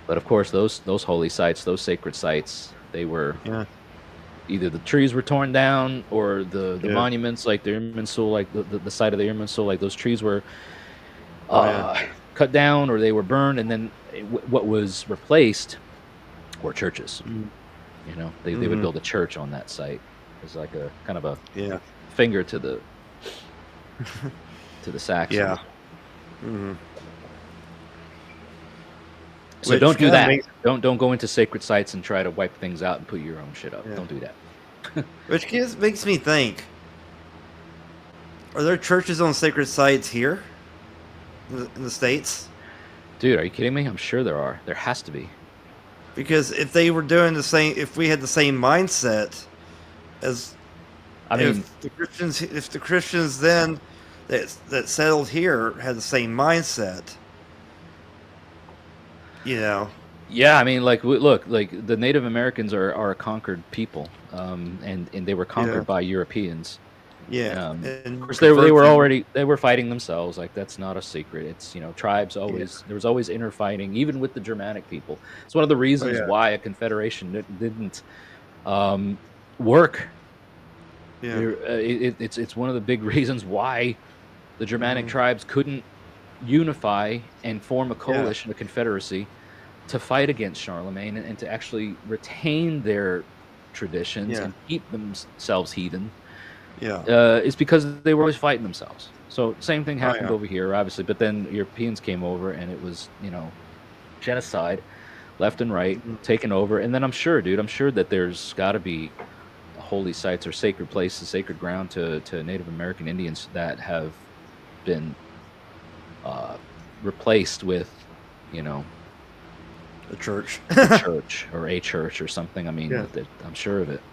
But of course, those holy sites, those sacred sites, they were Yeah. either the trees were torn down or the Yeah. monuments, like the Irminsul, like the site of the Irminsul, like those trees were Oh yeah. uh, cut down or they were burned, and then what was replaced were churches. Mm. You know, they would Mm-hmm. build a church on that site as like a kind of a Yeah. finger to the Yeah. Saxons. Mm-hmm. So Which don't do kind of that. makes Don't go into sacred sites and try to wipe things out and put your own shit up. yeah. Don't do that. Makes me think: are there churches on sacred sites here in the states? Dude, are you kidding me? I'm sure there are. There has to be. Because if they were doing the same, if we had the same mindset as I mean, if the Christians then that settled here had the same mindset, you know, yeah, I mean, like, look, like the Native Americans are a conquered people, and they were yeah, conquered by Europeans. yeah, Of and course, they convert were them, already they were fighting themselves. Like that's not a secret. It's tribes yeah, always there was always inner fighting, even with the Germanic people. It's one of the oh reasons yeah, why a confederation didn't um, work. yeah, It's one of the big reasons why the Germanic hmm tribes couldn't unify and form a yeah, coalition, a confederacy, to fight against Charlemagne and to actually retain their traditions yeah, and keep themselves heathen, yeah, is because they were always fighting themselves. So same thing oh happened yeah, over here, obviously, but then Europeans came over and it was, genocide left and right, mhm. taken over. And then I'm sure that there's got to be holy sites or sacred places, sacred ground to Native American Indians that have been uh, replaced with, you know, The church, the church or a church or something. I mean, yeah, I'm sure of it.